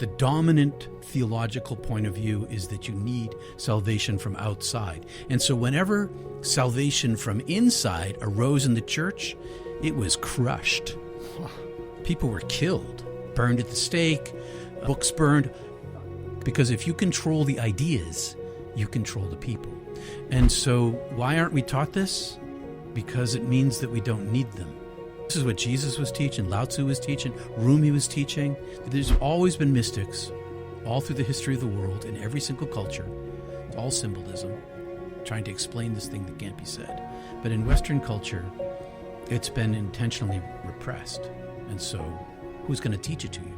the dominant theological point of view is that you need salvation from outside. And so whenever salvation from inside arose in the church, it was crushed. People were killed, burned at the stake, books burned. Because if you control the ideas, you control the people. And so why aren't we taught this? Because it means that we don't need them. This is what Jesus was teaching, Lao Tzu was teaching, Rumi was teaching. There's always been mystics all through the history of the world in every single culture. It's all symbolism, trying to explain this thing that can't be said. But in Western culture, it's been intentionally repressed. And so who's going to teach it to you?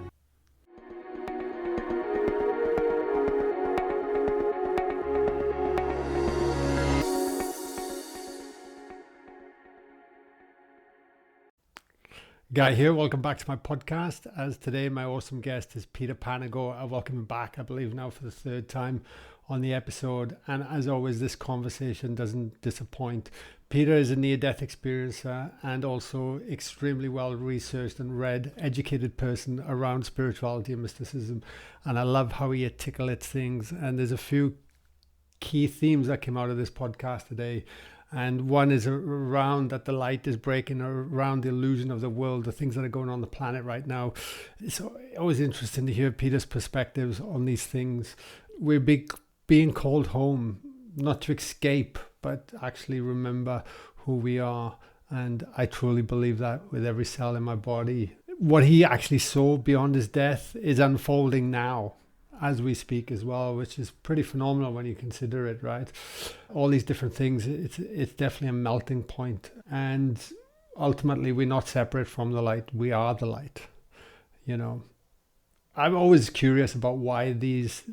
Guy here, welcome back to my podcast. As today my awesome guest is Peter Panagore. I welcome him back, I believe now for the third time on the episode. And as always, this conversation doesn't disappoint. Peter is a near-death experiencer and also extremely well-researched and read, educated person around spirituality and mysticism. And I love how he articulates things. And there's a few key themes that came out of this podcast today. And one is around that the light is breaking, around the illusion of the world, the things that are going on the planet right now. It's always interesting to hear Peter's perspectives on these things. We're being called home, not to escape, but actually remember who we are. And I truly believe that with every cell in my body. What he actually saw beyond his death is unfolding now, as we speak as well, which is pretty phenomenal when you consider it, right? All these different things, it's definitely a melting point. And ultimately, we're not separate from the light. We are the light, you know. I'm always curious about why this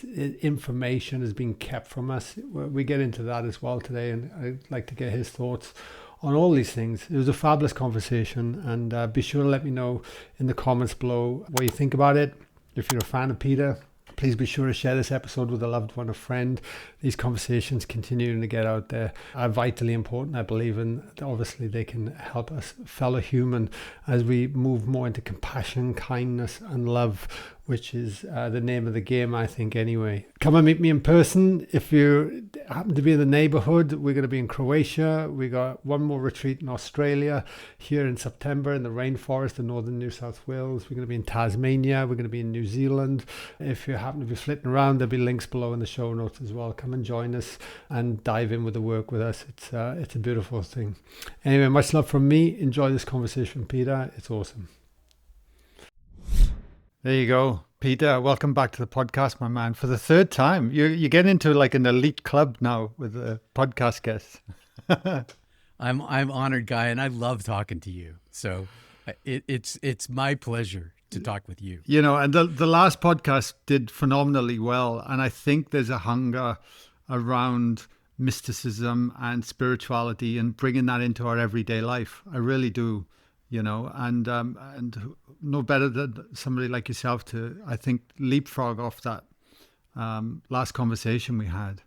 information is being kept from us. We get into that as well today, and I'd like to get his thoughts on all these things. It was a fabulous conversation, and be sure to let me know in the comments below what you think about it. If you're a fan of Peter, please be sure to share this episode with a loved one, a friend. These conversations continuing to get out there are vitally important, I believe, and obviously they can help us fellow human as we move more into compassion, kindness and love, which is the name of the game, I think, anyway. Come and meet me in person. If you happen to be in the neighborhood, we're going to be in Croatia. We got one more retreat in Australia here in September in the rainforest in northern New South Wales. We're going to be in Tasmania. We're going to be in New Zealand. If you happen to be flitting around, there'll be links below in the show notes as well. Come and join us and dive in with the work with us. It's a beautiful thing. Anyway, much love from me. Enjoy this conversation with Peter. It's awesome. There you go. Peter, welcome back to the podcast, my man, for the third time. You get into like an elite club now with the podcast guests. I'm honored, Guy, and I love talking to you. So it's my pleasure to talk with you. You know, and the last podcast did phenomenally well. And I think there's a hunger around mysticism and spirituality and bringing that into our everyday life. I really do. You know, and no better than somebody like yourself to, I think, leapfrog off that last conversation we had.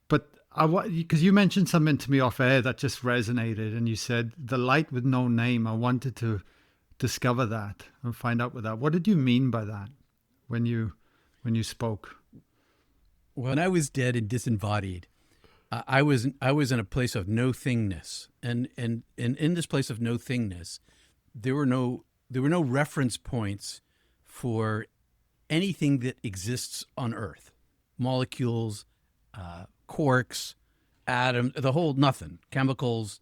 But because you mentioned something to me off air that just resonated, and you said the light with no name. I wanted to discover that and find out what that. What did you mean by that when you spoke? When I was dead and disembodied, I was in a place of no thingness, and in this place of no thingness, there were no reference points for anything that exists on Earth, molecules, quarks, atoms, the whole nothing, chemicals,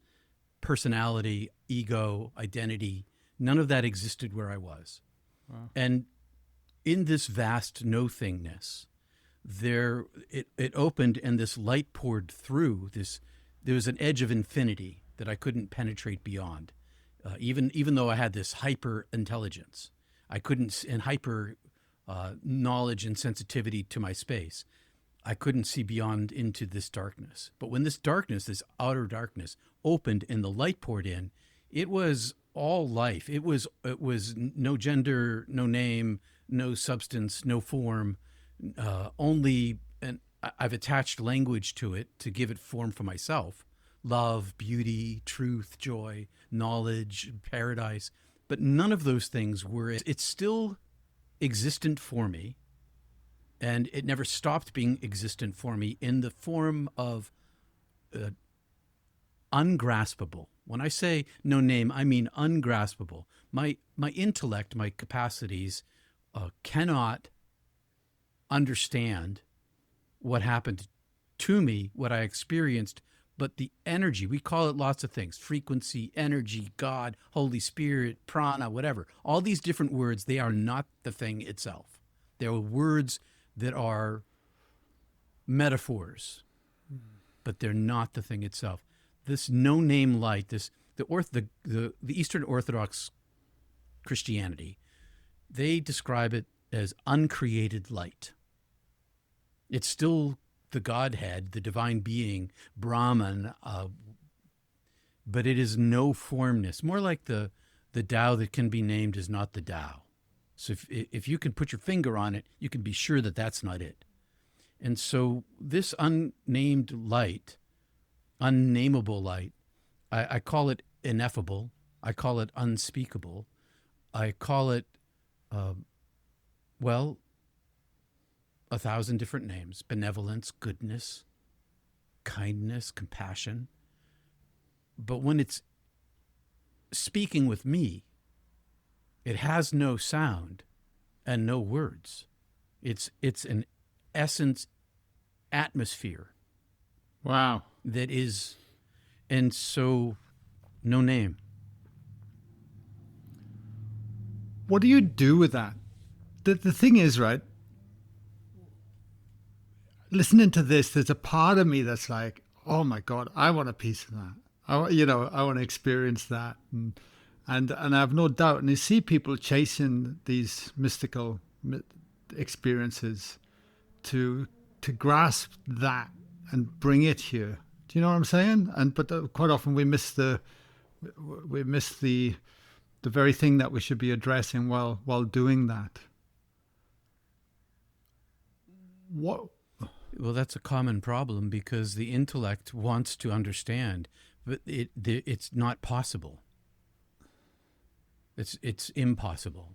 personality, ego, identity. None of that existed where I was. Wow. And in this vast no thingness, it opened and this light poured through. There was an edge of infinity that I couldn't penetrate beyond. Even though I had this hyper intelligence, I couldn't, and hyper knowledge and sensitivity to my space, I couldn't see beyond into this darkness. But when this darkness, this outer darkness, opened and the light poured in, it was all life. It was no gender, no name, no substance, no form. Only, and I've attached language to it to give it form for myself: love, beauty, truth, joy, knowledge, paradise. But none of those things were. It's still existent for me, and it never stopped being existent for me in the form of ungraspable. When I say no name, I mean ungraspable. My intellect, my capacities cannot understand what happened to me, what I experienced, but the energy, we call it lots of things: frequency, energy, God, Holy Spirit, prana, whatever. All these different words, they are not the thing itself. They are words that are metaphors, but they're not the thing itself. This no-name light, the Eastern Orthodox Christianity, they describe it as uncreated light. It's still the Godhead, the divine being, Brahman, but it is no formness. More like the Tao that can be named is not the Tao. So if you can put your finger on it, you can be sure that that's not it. And so this unnamed light, unnameable light, I call it ineffable. I call it unspeakable. I call it, 1,000 different names: benevolence, goodness, kindness, compassion. But when it's speaking with me, it has no sound and no words. It's an essence atmosphere. Wow. That is, and so no name. What do you do with that? The thing is, right, listening to this, there's a part of me that's like, oh my God, I want a piece of that. I want to experience that. And I have no doubt. And you see people chasing these mystical experiences to grasp that and bring it here. Do you know what I'm saying? But quite often we miss the very thing that we should be addressing while doing that. What? Well, that's a common problem, because the intellect wants to understand, but it's not possible. It's impossible.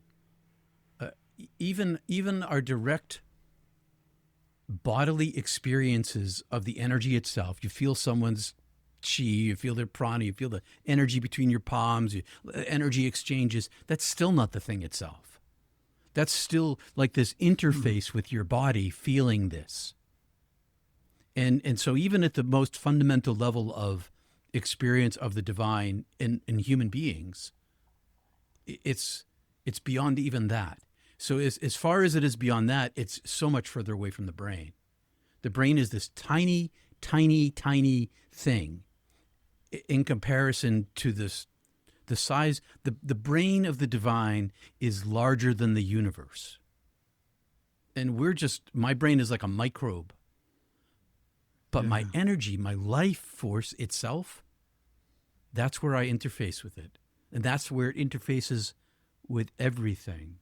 Even our direct bodily experiences of the energy itself. You feel someone's chi, you feel their prana, you feel the energy between your palms, energy exchanges. That's still not the thing itself. That's still like this interface with your body feeling this. And so even at the most fundamental level of experience of the divine in human beings, it's beyond even that. So as far as it is beyond that, it's so much further away from the brain. The brain is this tiny, tiny, tiny thing in comparison to the size. The brain of the divine is larger than the universe. And my brain is like a microbe. But my energy, my life force itself, that's where I interface with it. And that's where it interfaces with everything.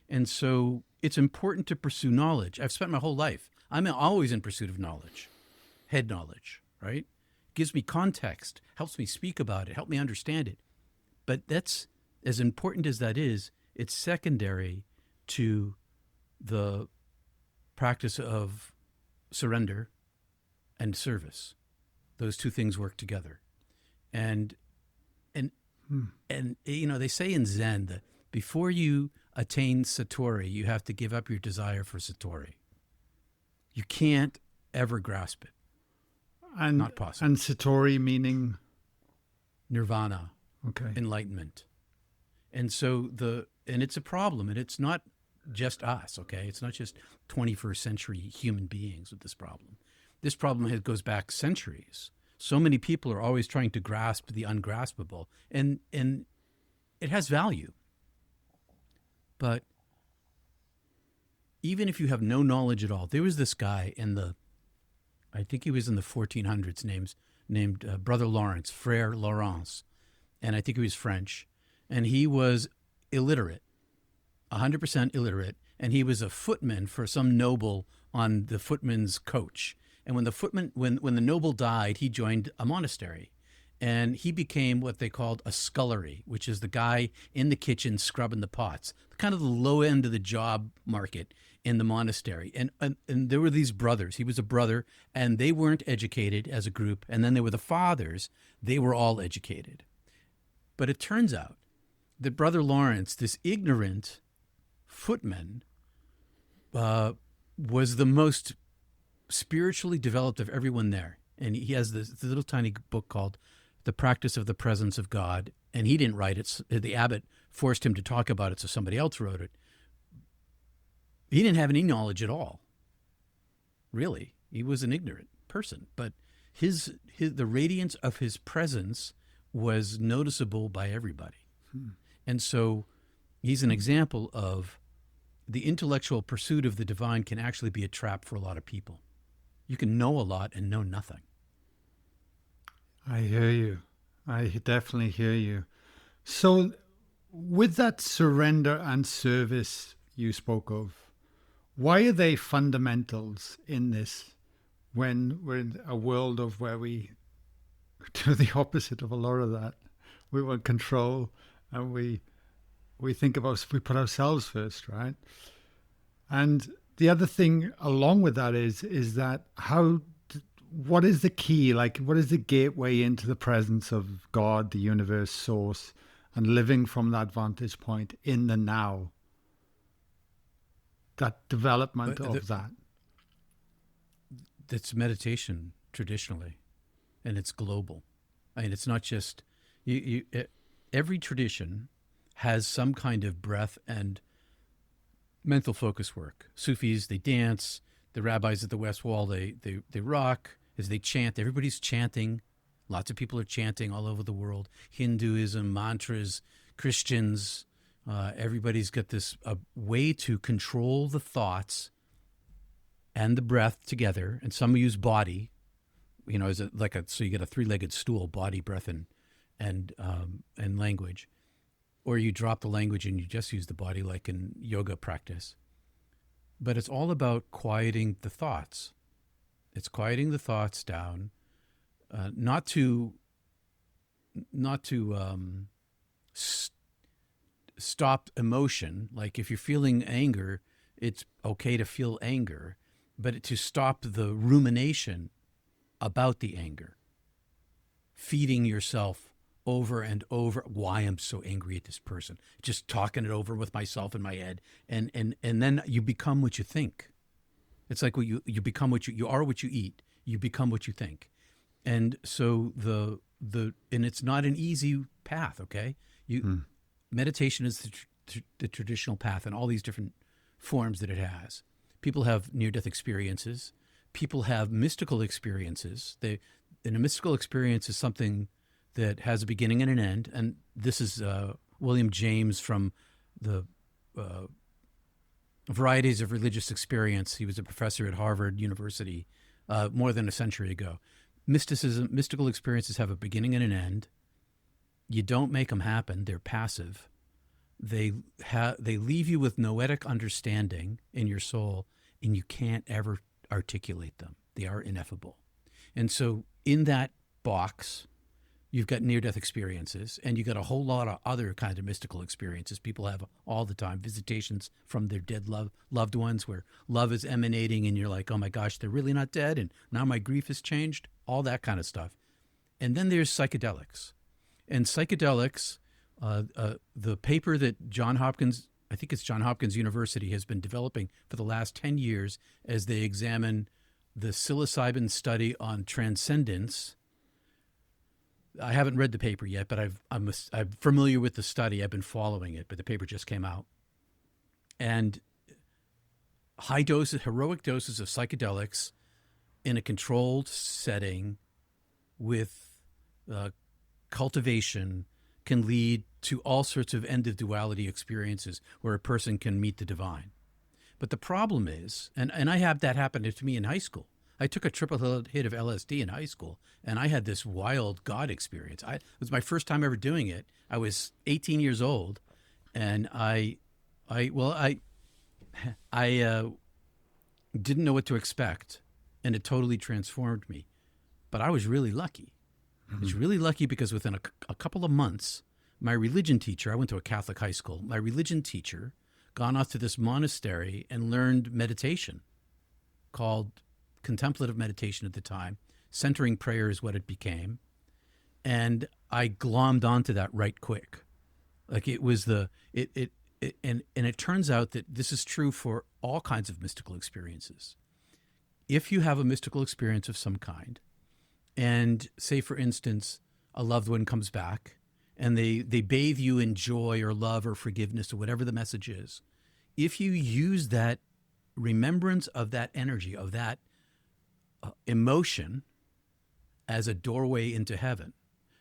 And so it's important to pursue knowledge. I've spent my whole life. I'm always in pursuit of knowledge, head knowledge, right? Gives me context, helps me speak about it, help me understand it. But that's, as important as that is, it's secondary to the practice of surrender and service. Those two things work together. And they say in Zen that before you attain Satori, you have to give up your desire for Satori. You can't ever grasp it. Not possible. And Satori meaning? Nirvana. Okay. Enlightenment. And so and it's a problem, and it's not just us, okay? It's not just 21st century human beings with this problem. This problem goes back centuries. So many people are always trying to grasp the ungraspable, and it has value. But even if you have no knowledge at all, there was this guy I think he was in the 1400s, named Brother Lawrence, Frère Laurence, and I think he was French, and he was illiterate, 100% illiterate, and he was a footman for some noble on the footman's coach. And when the noble died, he joined a monastery, And he became what they called a scullery, which is the guy in the kitchen scrubbing the pots, kind of the low end of the job market in the monastery. And there were these brothers. He was a brother, and they weren't educated as a group. And then there were the fathers. They were all educated. But it turns out that Brother Lawrence, this ignorant footman, was the most spiritually developed of everyone there. And he has this little tiny book called The Practice of the Presence of God. And he didn't write it. The abbot forced him to talk about it, so somebody else wrote it. He didn't have any knowledge at all. Really. He was an ignorant person. But the radiance of his presence was noticeable by everybody. And so he's an example of the intellectual pursuit of the divine can actually be a trap for a lot of people. You can know a lot and know nothing. I hear you. I definitely hear you. So with that surrender and service you spoke of, why are they fundamentals in this when we're in a world of where we do the opposite of a lot of that? We want control, and we think about, we put ourselves first, right? And the other thing along with that is that what is the key? Like, what is the gateway into the presence of God, the universe, source, and living from that vantage point in the now? That development of that. It's meditation traditionally, and it's global. I mean, it's not just every tradition has some kind of breath and mental focus work. Sufis, they dance. The rabbis at the West Wall, they rock as they chant. Everybody's chanting. Lots of people are chanting all over the world. Hinduism, mantras, Christians. Everybody's got this way to control the thoughts and the breath together. And some use body, as so you get a three-legged stool: body, breath, and language. Or you drop the language and you just use the body, like in yoga practice. But it's all about quieting the thoughts. It's quieting the thoughts down, not to stop emotion. Like if you're feeling anger, it's okay to feel anger, but to stop the rumination about the anger, feeding yourself over and over why I'm so angry at this person, just talking it over with myself in my head, and then you become what you think. It's like you become what you are, what you eat. You become what you think, and so and it's not an easy path. Okay, meditation is the traditional path, and all these different forms that it has. People have near-death experiences. People have mystical experiences. And a mystical experience is something that has a beginning and an end. And this is William James from the Varieties of Religious Experience. He was a professor at Harvard University more than a century ago. Mystical experiences have a beginning and an end. You don't make them happen. They're passive. They leave you with noetic understanding in your soul, and you can't ever articulate them. They are ineffable. And so in that box, you've got near-death experiences, and you've got a whole lot of other kinds of mystical experiences people have all the time, visitations from their dead loved ones where love is emanating, and you're like, oh my gosh, they're really not dead, and now my grief has changed, all that kind of stuff. And then there's psychedelics. And psychedelics, the paper that Johns Hopkins University has been developing for the last 10 years as they examine the psilocybin study on transcendence. I haven't read the paper yet, but I'm familiar with the study. I've been following it, but the paper just came out. And heroic doses of psychedelics in a controlled setting with cultivation can lead to all sorts of end of duality experiences where a person can meet the divine. But the problem is, and I had that happen to me in high school. I took a triple hit of LSD in high school, and I had this wild God experience. It was my first time ever doing it. I was 18 years old, and I didn't know what to expect, and it totally transformed me. But I was really lucky. I was really lucky because within a couple of months, my religion teacher, I went to a Catholic high school, my religion teacher gone off to this monastery and learned meditation called contemplative meditation at the time. Centering prayer is what it became. And I glommed onto that right quick. Like it was and it turns out that this is true for all kinds of mystical experiences. If you have a mystical experience of some kind, and say, for instance, a loved one comes back and they bathe you in joy or love or forgiveness or whatever the message is, if you use that remembrance of that energy, of that emotion as a doorway into heaven,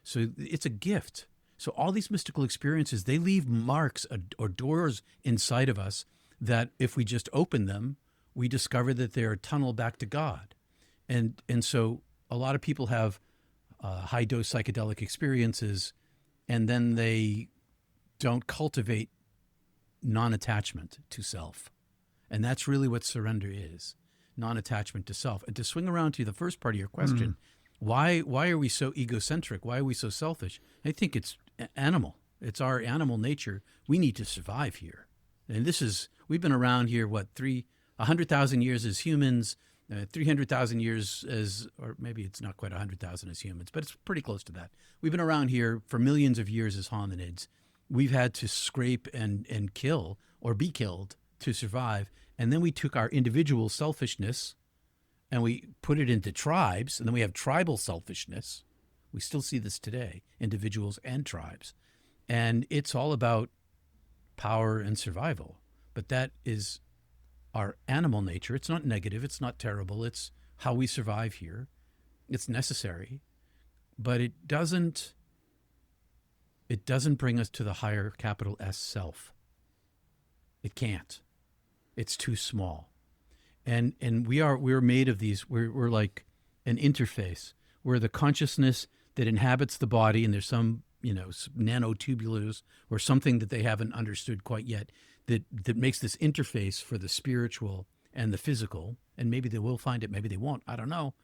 so it's a gift. So all these mystical experiences, they leave marks or doors inside of us that if we just open them, we discover that they're a tunnel back to God. And so a lot of people have high-dose psychedelic experiences, and then they don't cultivate non-attachment to self. And that's really what surrender is, non-attachment to self. And to swing around to the first part of your question, why are we so egocentric? Why are we so selfish? I think it's animal. It's our animal nature. We need to survive here. And we've been around here, 100,000 years as humans, 300,000 years or maybe it's not quite 100,000 as humans, but it's pretty close to that. We've been around here for millions of years as hominids. We've had to scrape and kill or be killed to survive. And then we took our individual selfishness and we put it into tribes, and then we have tribal selfishness. We still see this today, individuals and tribes. And it's all about power and survival. But that is our animal nature. It's not negative. It's not terrible. It's how we survive here. It's necessary. But it doesn't bring us to the higher capital S self. It can't. It's too small. And we're made of these. We're like an interface. We're the consciousness that inhabits the body, and there's some nanotubulars or something that they haven't understood quite yet that makes this interface for the spiritual and the physical. And maybe they will find it, maybe they won't. I don't know.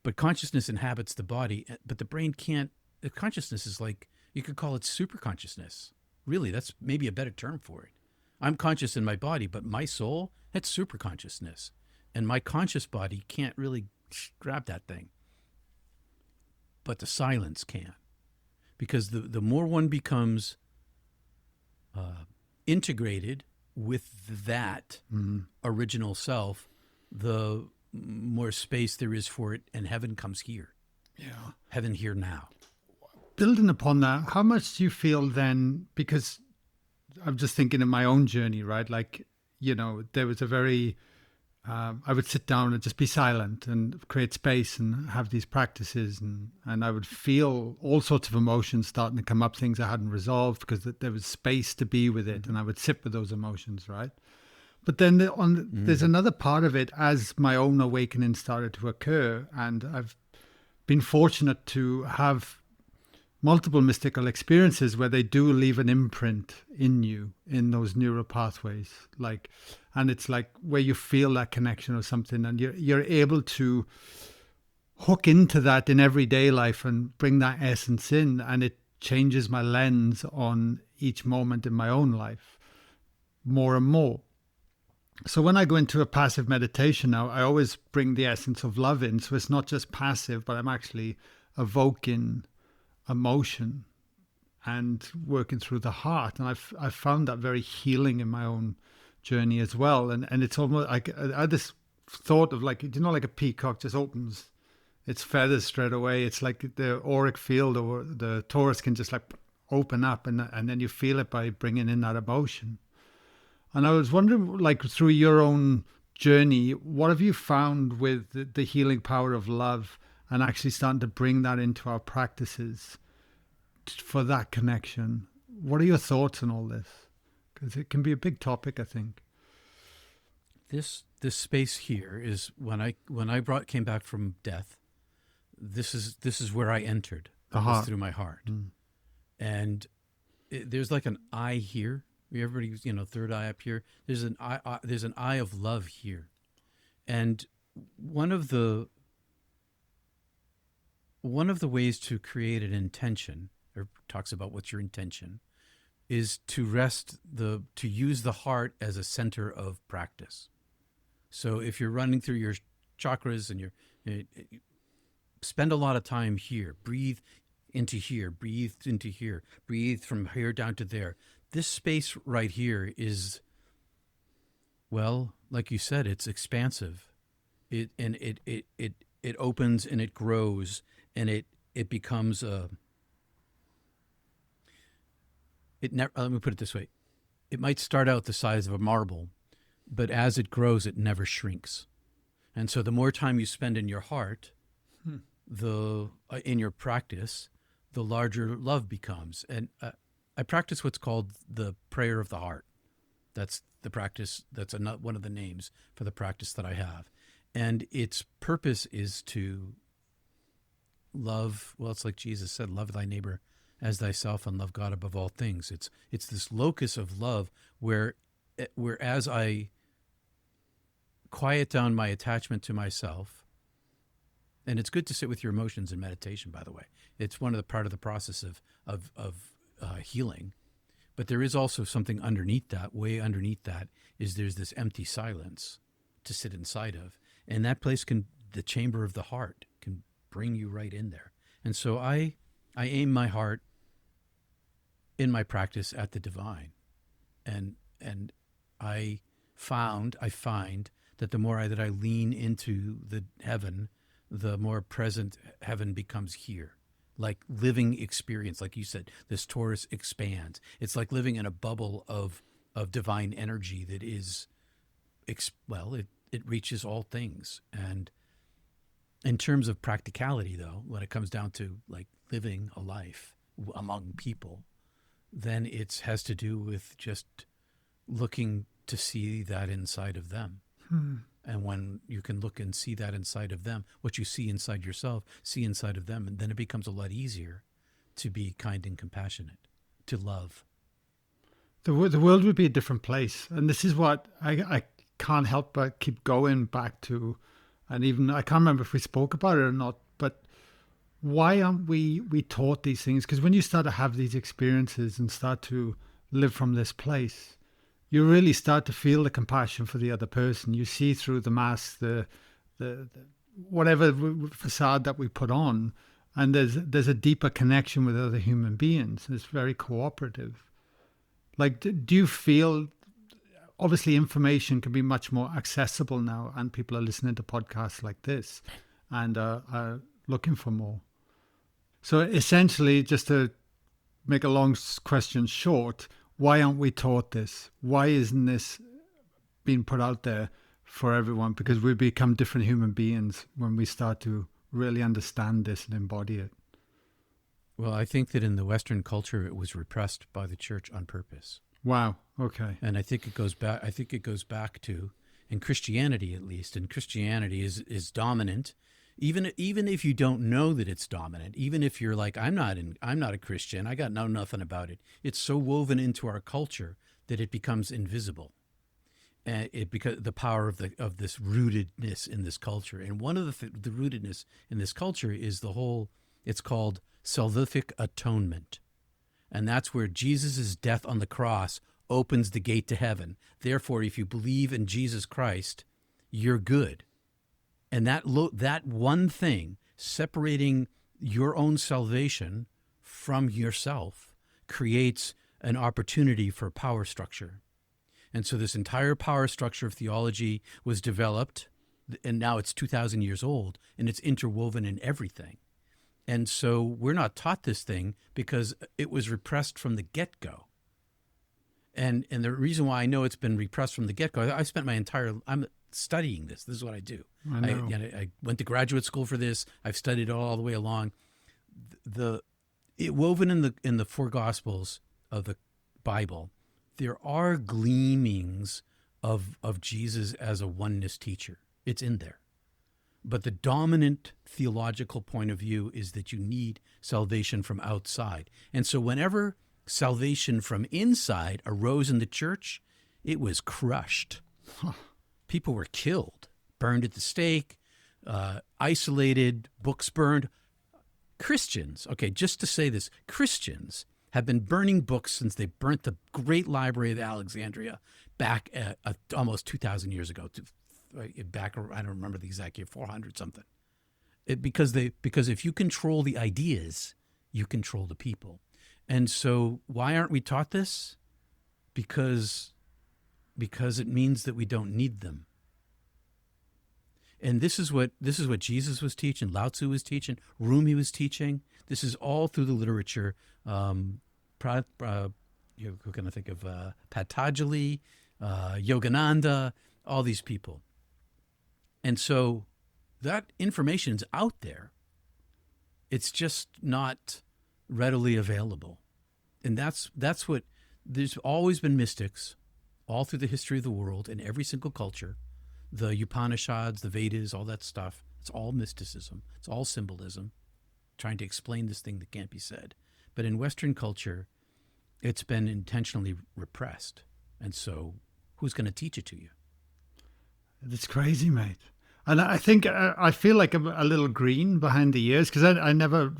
But consciousness inhabits the body, but the brain can't. The consciousness is like, you could call it super consciousness. Really, that's maybe a better term for it. I'm conscious in my body, but my soul, that's super consciousness. And my conscious body can't really grab that thing. But the silence can. Because the more one becomes integrated with that original self, the more space there is for it, and heaven comes here. Yeah. Heaven here now. Building upon that, how much do you feel then, because I'm just thinking in my own journey, right? Like, there was a very, I would sit down and just be silent and create space and have these practices, and I would feel all sorts of emotions starting to come up, things I hadn't resolved because there was space to be with it, and I would sit with those emotions, right? But then there's another part of it as my own awakening started to occur, and I've been fortunate to have multiple mystical experiences where they do leave an imprint in you, in those neural pathways, and it's like where you feel that connection or something, and you're able to hook into that in everyday life and bring that essence in, and it changes my lens on each moment in my own life more and more. So when I go into a passive meditation now, I always bring the essence of love in, so it's not just passive, but I'm actually evoking emotion and working through the heart, and I've found that very healing in my own journey as well. And it's almost like I had this thought of like a peacock just opens its feathers straight away. It's like the auric field or the torus can just like open up, and then you feel it by bringing in that emotion. And I was wondering, like, through your own journey, what have you found with the healing power of love and actually starting to bring that into our practices for that connection? What are your thoughts on all this? Because it can be a big topic, I think. This space here is when I came back from death. This is where I entered. The heart. Through my heart, and there's like an eye here. Everybody's third eye up here. There's an eye of love here, and one of the one of the ways to create an intention, or talks about what's your intention, is to use the heart as a center of practice. So if you're running through your chakras and you spend a lot of time here, breathe into here, breathe into here, breathe from here down to there. This space right here is, well, like you said, it's expansive. It opens and it grows, and it becomes a. Let me put it this way: it might start out the size of a marble, but as it grows, it never shrinks. And so, the more time you spend in your heart, in your practice, the larger love becomes. And I practice what's called the prayer of the heart. That's the practice. That's one of the names for the practice that I have. And its purpose is to love, well, it's like Jesus said, love thy neighbor as thyself and love God above all things. It's this locus of love where as I quiet down my attachment to myself, and it's good to sit with your emotions in meditation, by the way. It's one of the part of the process of healing. But there is also something underneath that, way underneath that, is there's this empty silence to sit inside of. And that place the chamber of the heart can bring you right in there. And so I aim my heart in my practice at the divine. And I find that the more that I lean into the heaven, the more present heaven becomes here. Like living experience, like you said, this torus expands. It's like living in a bubble of divine energy that is, it reaches all things. And in terms of practicality, though, when it comes down to like living a life among people, then it has to do with just looking to see that inside of them. And when you can look and see that inside of them, what you see inside yourself, see inside of them, and then it becomes a lot easier to be kind and compassionate, to love. The world would be a different place. And this is what I can't help but keep going back to. And even, I can't remember if we spoke about it or not, but why aren't we taught these things? Because when you start to have these experiences and start to live from this place, you really start to feel the compassion for the other person. You see through the mask, the whatever facade that we put on, and there's a deeper connection with other human beings. It's very cooperative. Like, do you feel, obviously information can be much more accessible now, and people are listening to podcasts like this and are looking for more. So essentially, just to make a long question short, why aren't we taught this? Why isn't this being put out there for everyone? Because we become different human beings when we start to really understand this and embody it. Well, I think that in the Western culture, it was repressed by the church on purpose. Wow. Okay. And I think it goes back to, in Christianity at least, and Christianity is dominant. Even if you don't know that it's dominant, even if you're like, I'm not a Christian, I got nothing about it. It's so woven into our culture that it becomes invisible. And because the power of this rootedness in this culture. And one of the rootedness in this culture is it's called salvific atonement. And that's where Jesus' death on the cross opens the gate to heaven. Therefore, if you believe in Jesus Christ, you're good. And that one thing, separating your own salvation from yourself, creates an opportunity for power structure. And so this entire power structure of theology was developed, and now it's 2,000 years old, and it's interwoven in everything. And so we're not taught this thing because it was repressed from the get-go. And the reason why I know it's been repressed from the get-go, I'm studying this. This is what I do. I went to graduate school for this. I've studied it all the way along. It woven in the four Gospels of the Bible, there are gleamings of Jesus as a oneness teacher. It's in there. But the dominant theological point of view is that you need salvation from outside. And so whenever salvation from inside arose in the church, it was crushed. People were killed, burned at the stake, isolated, books burned. Christians, okay, just to say this, Christians have been burning books since they burnt the great library of Alexandria back almost 2,000 years ago. Back, I don't remember the exact year, 400 something. Because if you control the ideas, you control the people. And so why aren't we taught this? Because it means that we don't need them. And this is what Jesus was teaching, Lao Tzu was teaching, Rumi was teaching. This is all through the literature. Who can I think of? Patanjali, Yogananda, all these people. And so that information's out there. It's just not readily available. And that's what, there's always been mystics all through the history of the world in every single culture. The Upanishads, the Vedas, all that stuff, it's all mysticism. It's all symbolism, trying to explain this thing that can't be said. But in Western culture, it's been intentionally repressed. And so who's going to teach it to you? It's crazy, mate. And I think I feel like I'm a little green behind the ears because I never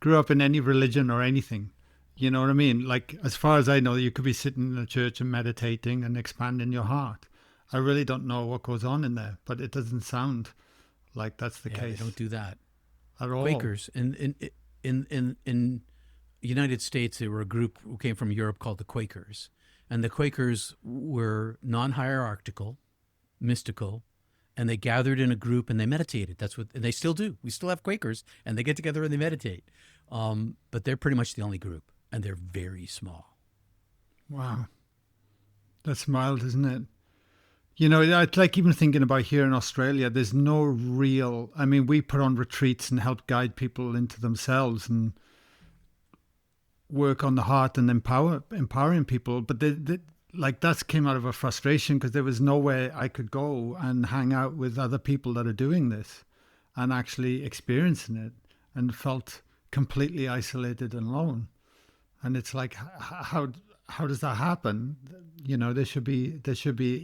grew up in any religion or anything. You know what I mean? Like, as far as I know, you could be sitting in a church and meditating and expanding your heart. I really don't know what goes on in there, but it doesn't sound like that's the case. They don't do that at all. Quakers in United States, there were a group who came from Europe called the Quakers, and the Quakers were non-hierarchical, mystical, and they gathered in a group and they meditated. And they still do. We still have Quakers, and they get together and they meditate. But they're pretty much the only group, and they're very small. Wow, that's mild, isn't it? You know, it's like even thinking about here in Australia, there's no real, I mean, we put on retreats and help guide people into themselves and work on the heart and empowering people. But like that came out of a frustration because there was nowhere I could go and hang out with other people that are doing this and actually experiencing it, and felt completely isolated and alone. And it's like, how does that happen? You know, there should be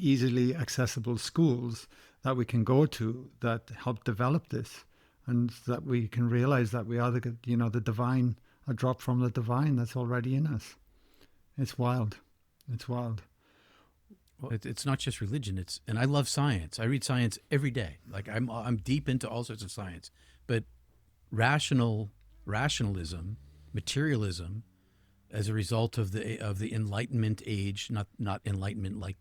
easily accessible schools that we can go to that help develop this, and that we can realize that we are the divine, a drop from the divine that's already in us. It's wild. It's wild. Well, it's not just religion. And I love science. I read science every day. Like I'm deep into all sorts of science, but rationalism, materialism, as a result of the Enlightenment age, not enlightenment like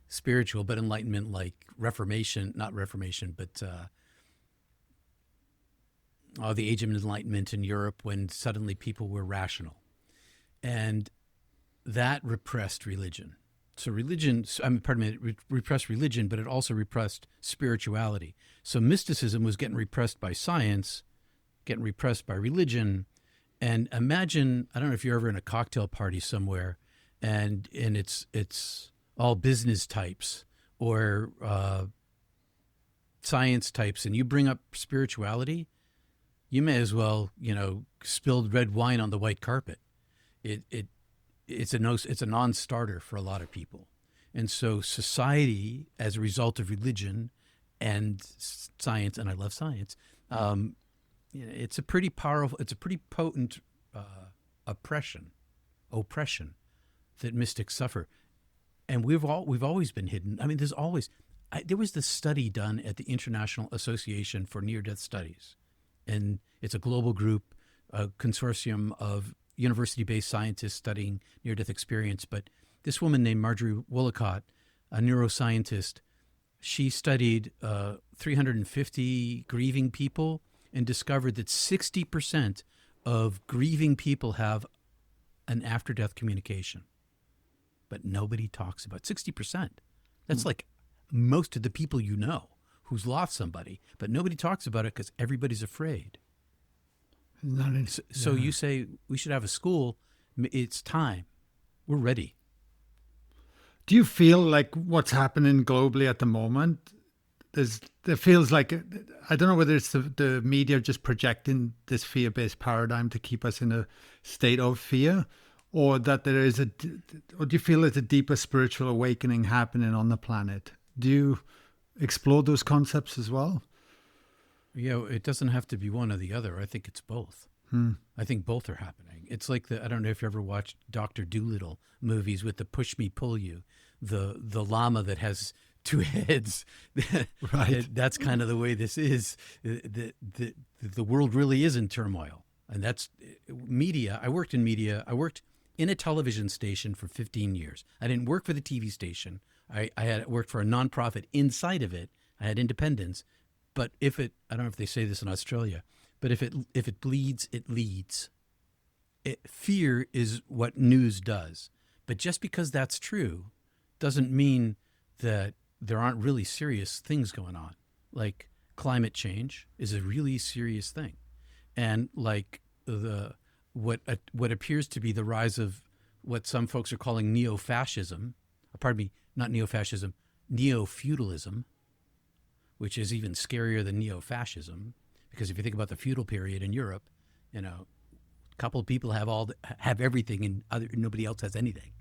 spiritual, but enlightenment like Reformation, not Reformation, but the age of Enlightenment in Europe, when suddenly people were rational, and that repressed religion. So repressed religion, but it also repressed spirituality. So mysticism was getting repressed by science, getting repressed by religion. And imagine, I don't know if you're ever in a cocktail party somewhere, and it's all business types or science types, and you bring up spirituality, you may as well, spilled red wine on the white carpet. It's a non-starter for a lot of people. And so society, as a result of religion and science, and I love science, it's a pretty potent oppression that mystics suffer. And we've always been hidden. I mean, there was this study done at the International Association for Near-Death Studies. And it's a global group, a consortium of university-based scientists studying near-death experience. But this woman named Marjorie Wollicott, a neuroscientist, she studied 350 grieving people and discovered that 60% of grieving people have an after-death communication. But nobody talks about 60%. That's like most of the people who's lost somebody, but nobody talks about it because everybody's afraid. So you say we should have a school. It's time. We're ready. Do you feel like what's happening globally at the moment, there feels like, I don't know whether it's the media just projecting this fear-based paradigm to keep us in a state of fear, or that or do you feel there's a deeper spiritual awakening happening on the planet? Do you explore those concepts as well? It doesn't have to be one or the other. I think it's both. I think both are happening. It's like I don't know if you ever watched Dr. Dolittle movies with the push me, pull you, the llama that has two heads. Right. That's kind of the way this is. The world really is in turmoil. And that's media. I worked in media. I worked in a television station for 15 years. I didn't work for the TV station. I had worked for a nonprofit inside of it. I had independence. But I don't know if they say this in Australia, but if it bleeds, it leads. Fear is what news does. But just because that's true doesn't mean that there aren't really serious things going on. Like climate change is a really serious thing. And like what appears to be the rise of what some folks are calling neo-fascism, pardon me, not neo-fascism, neo-feudalism, which is even scarier than neo-fascism, because if you think about the feudal period in Europe, a couple of people have everything and nobody else has anything.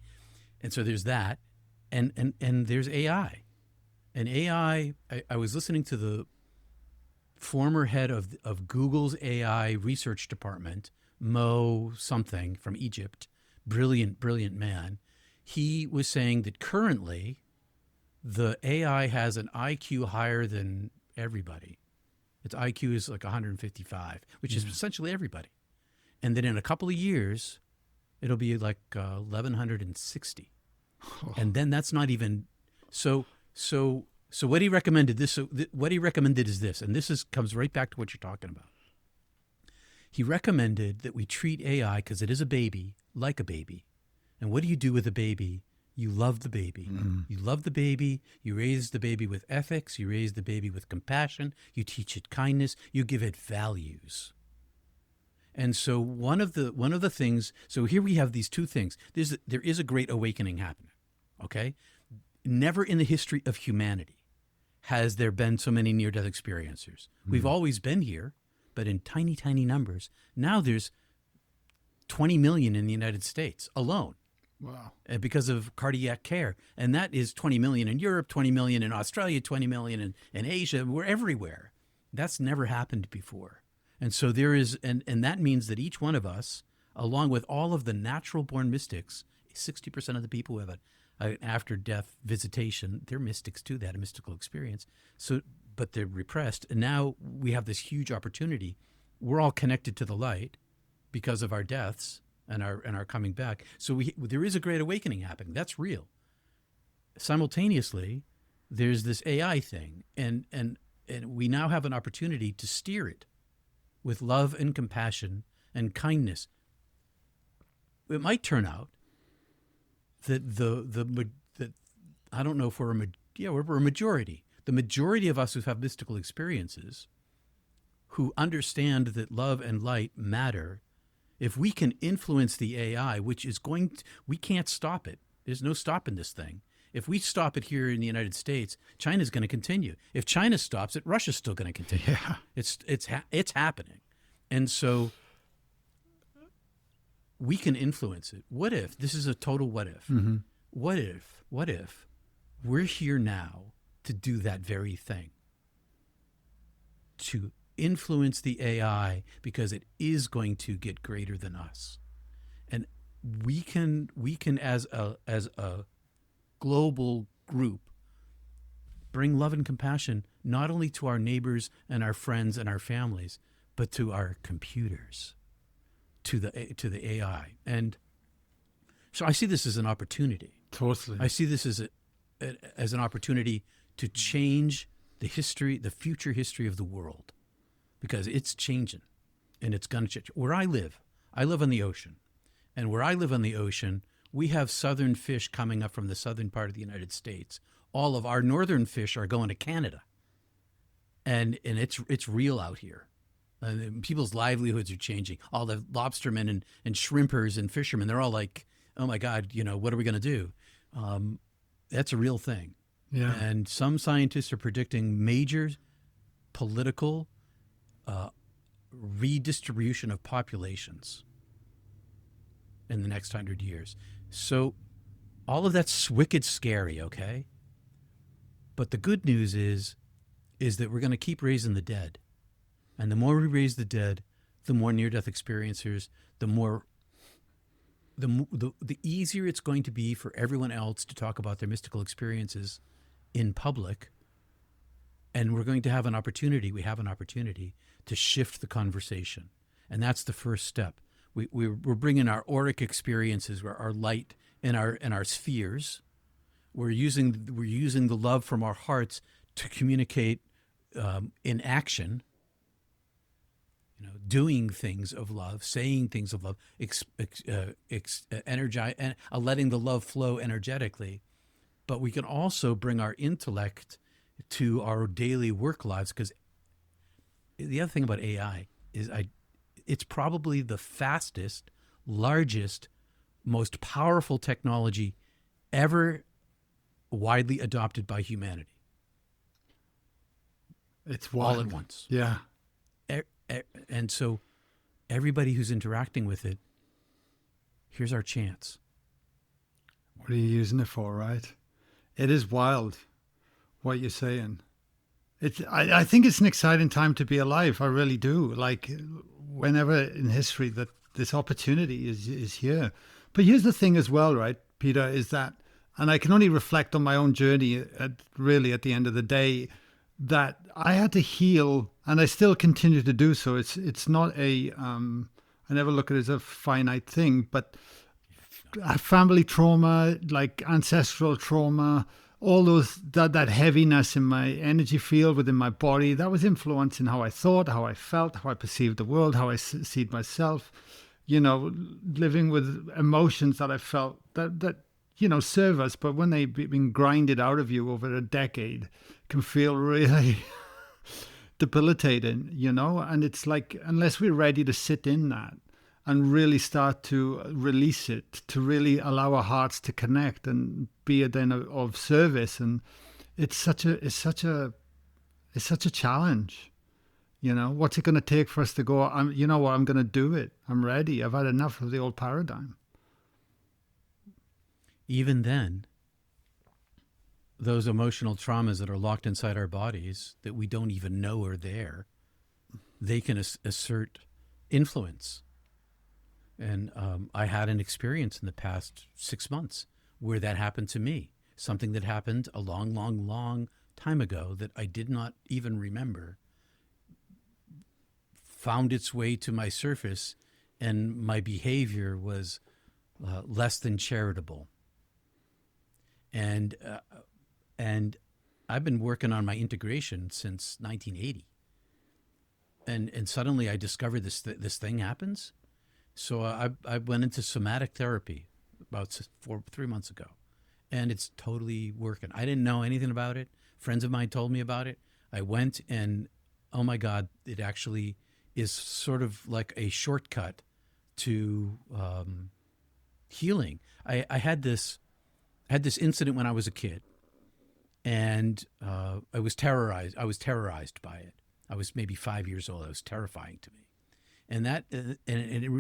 And so there's that, and there's AI. And AI, I was listening to the former head of Google's AI research department, Mo something from Egypt, brilliant man. He was saying that currently the AI has an IQ higher than everybody. Its IQ is like 155, which is essentially everybody. And then in a couple of years, it'll be like 1,160. And then that's not even so what he recommended what he recommended is this, and this comes right back to what you're talking about. He recommended that we treat AI, because it is a baby, like a baby. And what do you do with a baby? You love the baby. You love the baby. You raise the baby with ethics. You raise the baby with compassion. You teach it kindness. You give it values. And so one of the things. So here we have these two things. There is a great awakening happening. Okay, never in the history of humanity has there been so many near-death experiencers. We've always been here, but in tiny, tiny numbers. Now there's 20 million in the United States alone. Wow. Because of cardiac care. And that is 20 million in Europe, 20 million in Australia, 20 million in Asia. We're everywhere. That's never happened before. And so there is, and that means that each one of us, along with all of the natural-born mystics, 60% of the people who have an after-death visitation, they're mystics too. They had a mystical experience. So, but they're repressed. And now we have this huge opportunity. We're all connected to the light because of our deaths and our coming back. So there is a great awakening happening. That's real. Simultaneously, there's this AI thing, and we now have an opportunity to steer it with love and compassion and kindness. It might turn out that that I don't know if we're a majority. The majority of us who have mystical experiences, who understand that love and light matter. If we can influence the AI, which is we can't stop it. There's no stopping this thing. If we stop it here in the United States, China's going to continue. If China stops it, Russia's still going to continue. Yeah. It's happening. And so we can influence it. What if, this is a total what if. Mm-hmm. What if we're here now to do that very thing? To influence the AI, because it is going to get greater than us. And we can as a global group bring love and compassion not only to our neighbors and our friends and our families, but to our computers, to the AI. And so I see this as an opportunity. Totally. I see this as an opportunity to change the future history of the world, because it's changing, and it's going to change. Where I live on the ocean, and where I live on the ocean, we have southern fish coming up from the southern part of the United States. All of our northern fish are going to Canada, and it's real out here. People's livelihoods are changing. All the lobstermen and shrimpers and fishermen, they're all like, oh my God, what are we going to do? That's a real thing. Yeah. And some scientists are predicting major political redistribution of populations in the next 100 years. So all of that's wicked scary, okay? But the good news is that we're going to keep raising the dead. And the more we raise the dead, the more near-death experiencers, the easier it's going to be for everyone else to talk about their mystical experiences in public. And we're going to have an opportunity. We have an opportunity to shift the conversation, and that's the first step. We're bringing our auric experiences, our light, and our spheres. We're using the love from our hearts to communicate in action. Doing things of love, saying things of love, energize, and letting the love flow energetically. But we can also bring our intellect to our daily work lives, because the other thing about AI is it's probably the fastest, largest, most powerful technology ever widely adopted by humanity. It's wild. All at once. Yeah. And so everybody who's interacting with it, here's our chance. What are you using it for, right? It is wild what you're saying. I think it's an exciting time to be alive. I really do. Like, whenever in history that this opportunity is here. But here's the thing as well, right, Peter, is that, and I can only reflect on my own journey really at the end of the day, that I had to heal, and I still continue to do so. It's not I never look at it as a finite thing, but family trauma, like ancestral trauma, all those, that heaviness in my energy field within my body, that was influencing how I thought, how I felt, how I perceived the world, how I see myself, living with emotions that I felt that serve us, but when they've been grinded out of you over a decade, can feel really debilitating, and it's like, unless we're ready to sit in that and really start to release it, to really allow our hearts to connect and be then of service, and it's such a challenge. What's it going to take for us to go, I'm going to do it. I'm ready. I've had enough of the old paradigm. Even then, those emotional traumas that are locked inside our bodies that we don't even know are there, they can assert influence. And I had an experience in the past 6 months where that happened to me. Something that happened a long, long, long time ago that I did not even remember found its way to my surface, and my behavior was less than charitable. And I've been working on my integration since 1980. And suddenly I discovered this thing happens. So I went into somatic therapy about 3 months ago, and it's totally working. I didn't know anything about it. Friends of mine told me about it. I went, and oh my God, it actually is sort of like a shortcut to healing. I had this incident when I was a kid, and I was terrorized. I was terrorized by it. I was maybe 5 years old. It was terrifying to me. And that it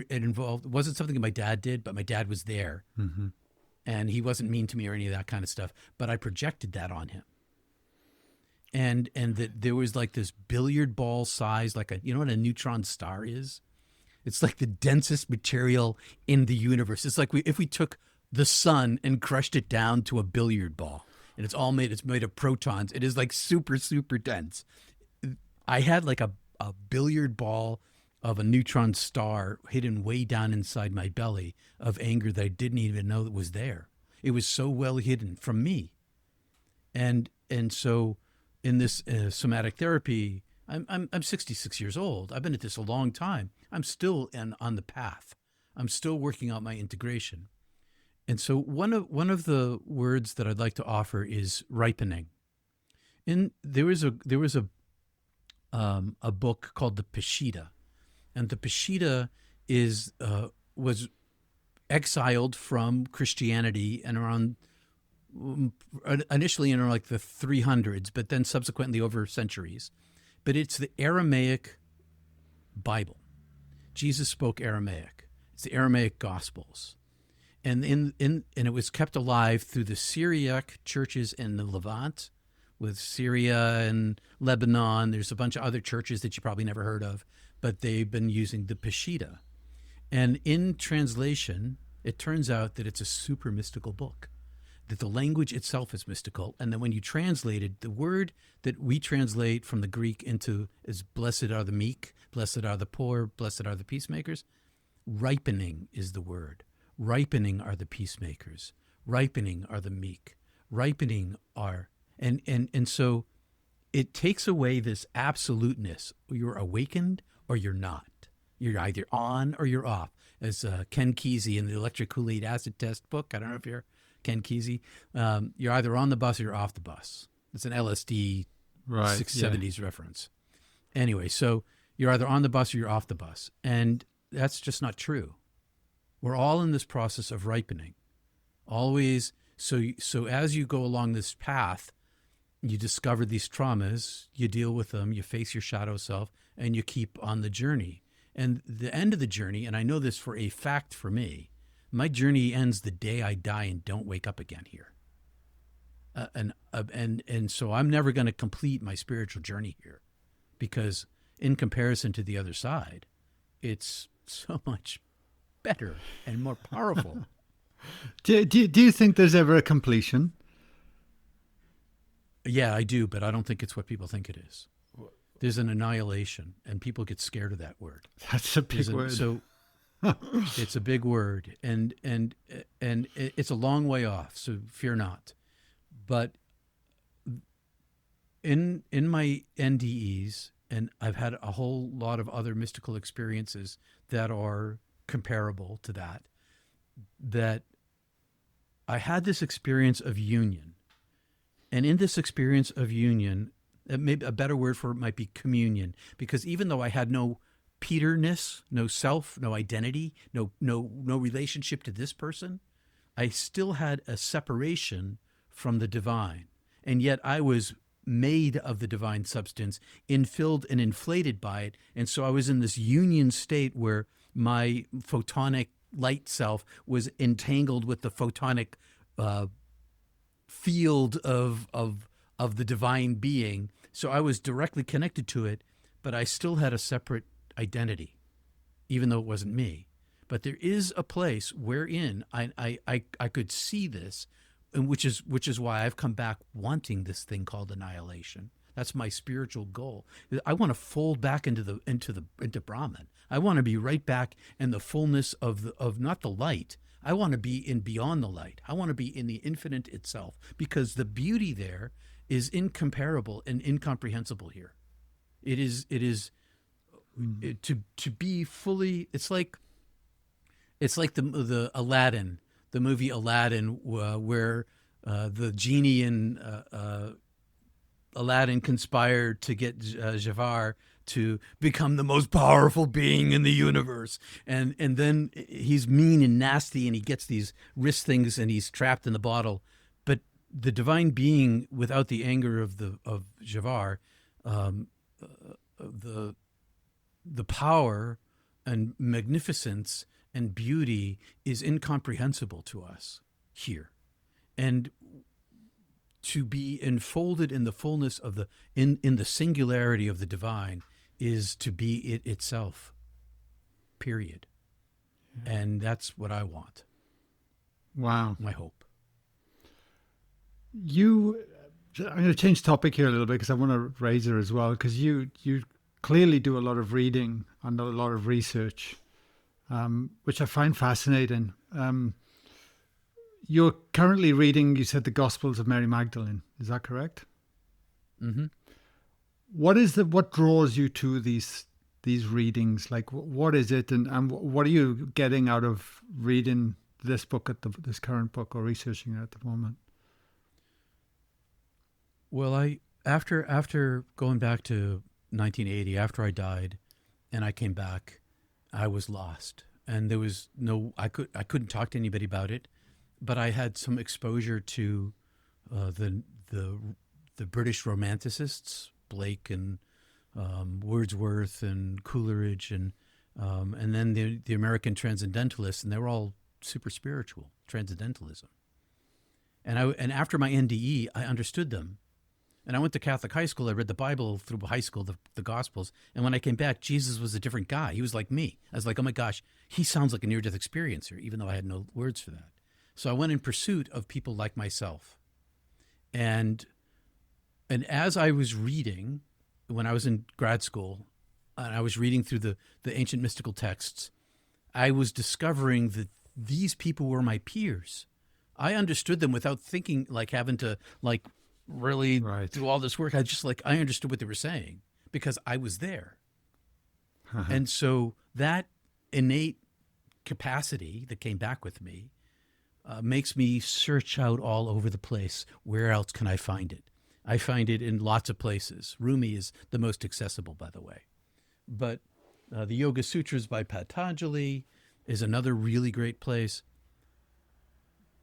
involved, it wasn't something that my dad did, but my dad was there. Mm-hmm. And he wasn't mean to me or any of that kind of stuff, but I projected that on him. And that there was like this billiard ball size, like you know what a neutron star is? It's like the densest material in the universe. It's like if we took the sun and crushed it down to a billiard ball, and it's made of protons. It is like super, super dense. I had like a billiard ball of a neutron star hidden way down inside my belly of anger that I didn't even know that was there. It was so well hidden from me. And so in this somatic therapy, I'm 66 years old. I've been at this a long time. I'm still on the path. I'm still working out my integration. And so one of the words that I'd like to offer is ripening. And there was a book called the Peshitta. And the Peshitta was exiled from Christianity and around initially in like the 300s, but then subsequently over centuries. But it's the Aramaic Bible. Jesus spoke Aramaic. It's the Aramaic Gospels, and it was kept alive through the Syriac churches in the Levant, with Syria and Lebanon. There's a bunch of other churches that you probably never heard of, but they've been using the Peshitta. And in translation, it turns out that it's a super mystical book, that the language itself is mystical. And then when you translate it, the word that we translate from the Greek into is blessed are the meek, blessed are the poor, blessed are the peacemakers. Ripening is the word. Ripening are the peacemakers. Ripening are the meek. Ripening are, and so it takes away this absoluteness. You're awakened or you're not. You're either on or you're off. As Ken Kesey in the Electric Kool-Aid Acid Test book, I don't know if you're Ken Kesey, you're either on the bus or you're off the bus. It's an LSD 670s reference. Anyway, so you're either on the bus or you're off the bus. And that's just not true. We're all in this process of ripening. Always, so as you go along this path, you discover these traumas, you deal with them, you face your shadow self, and you keep on the journey. And the end of the journey, and I know this for a fact for me, my journey ends the day I die and don't wake up again here. And so I'm never going to complete my spiritual journey here, because in comparison to the other side, it's so much better and more powerful. Do you think there's ever a completion? Yeah, I do, but I don't think it's what people think it is. There's an annihilation, and people get scared of that word. That's a big word. So it's a big word, and it's a long way off. So fear not. But in my NDEs, and I've had a whole lot of other mystical experiences that are comparable to that, that I had this experience of union. And in this experience of union, maybe a better word for it might be communion, because even though I had no Peterness, no self, no identity, no relationship to this person, I still had a separation from the divine. And yet I was made of the divine substance, infilled and inflated by it. And so I was in this union state where my photonic light self was entangled with the photonic field of the divine being. So I was directly connected to it, but I still had a separate identity, even though it wasn't me. But there is a place wherein I could see this, and which is why I've come back wanting this thing called annihilation. That's my spiritual goal. I want to fold back into Brahman. I want to be right back in the fullness of not the light. I want to be in beyond the light. I want to be in the infinite itself, because the beauty there is incomparable and incomprehensible here. It is to be fully. It's like the Aladdin, the movie Aladdin, where the genie and Aladdin conspired to get Jafar to become the most powerful being in the universe, and then he's mean and nasty, and he gets these wrist things, and he's trapped in the bottle. But the divine being, without the anger of Jafar, the power and magnificence and beauty is incomprehensible to us here, and to be enfolded in the fullness of in the singularity of the divine is to be it itself, period. Yeah. And that's what I want. Wow. My hope. I'm going to change topic here a little bit, because I want to raise her as well, because you clearly do a lot of reading and a lot of research, which I find fascinating. You're currently reading, you said, the Gospels of Mary Magdalene. Is that correct? Mm-hmm. What draws you to these readings? Like, what is it, and what are you getting out of reading this book this current book, or researching it at the moment? Well, after going back to 1980, after I died, and I came back, I was lost, and there was I couldn't talk to anybody about it. But I had some exposure to the British romanticists, Blake and Wordsworth and Coleridge, and then the American transcendentalists, and they were all super spiritual, transcendentalism. And after my NDE, I understood them, And I went to Catholic high school. I read the Bible through high school, the Gospels. And when I came back, Jesus was a different guy. He was like me. I was like, oh my gosh, he sounds like a near-death experiencer, even though I had no words for that. So I went in pursuit of people like myself. And as I was reading, when I was in grad school, and I was reading through the ancient mystical texts, I was discovering that these people were my peers. I understood them without thinking, like having to like really Right. do all this work. I understood what they were saying because I was there. And so that innate capacity that came back with me makes me search out all over the place. Where else can I find it? I find it in lots of places. Rumi is the most accessible, by the way. But the Yoga Sutras by Patanjali is another really great place.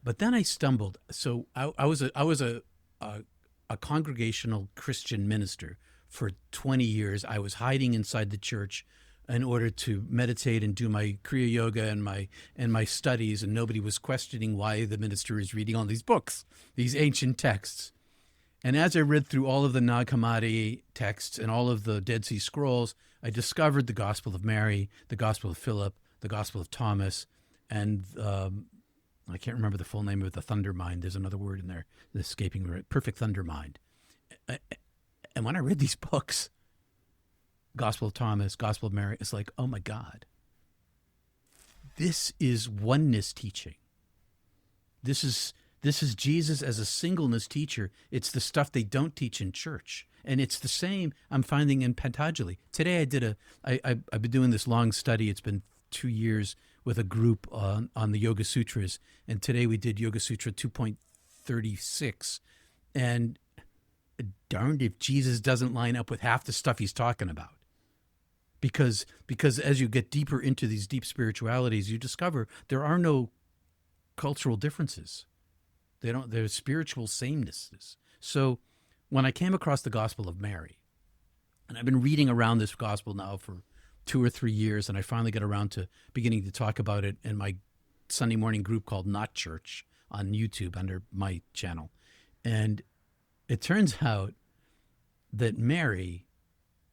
But then I stumbled. So I was a congregational Christian minister for 20 years. I was hiding inside the church in order to meditate and do my Kriya Yoga and my studies, and nobody was questioning why the minister is reading all these books, these ancient texts. And as I read through all of the Nag Hammadi texts and all of the Dead Sea Scrolls, I discovered the Gospel of Mary, the Gospel of Philip, the Gospel of Thomas, and I can't remember the full name of the Thunder Mind. There's another word in there, the escaping word, Perfect Thunder Mind. And when I read these books, Gospel of Thomas, Gospel of Mary, it's like, oh my God, this is oneness teaching. This is Jesus as a singleness teacher. It's the stuff they don't teach in church. And it's the same I'm finding in Patanjali. Today I've been doing this long study. It's been 2 years with a group on the Yoga Sutras. And today we did Yoga Sutra 2.36. And darned if Jesus doesn't line up with half the stuff he's talking about. Because as you get deeper into these deep spiritualities, you discover there are no cultural differences. There's spiritual samenesses. So when I came across the Gospel of Mary, and I've been reading around this gospel now for 2 or 3 years, and I finally got around to beginning to talk about it in my Sunday morning group called Not Church on YouTube under my channel. And it turns out that Mary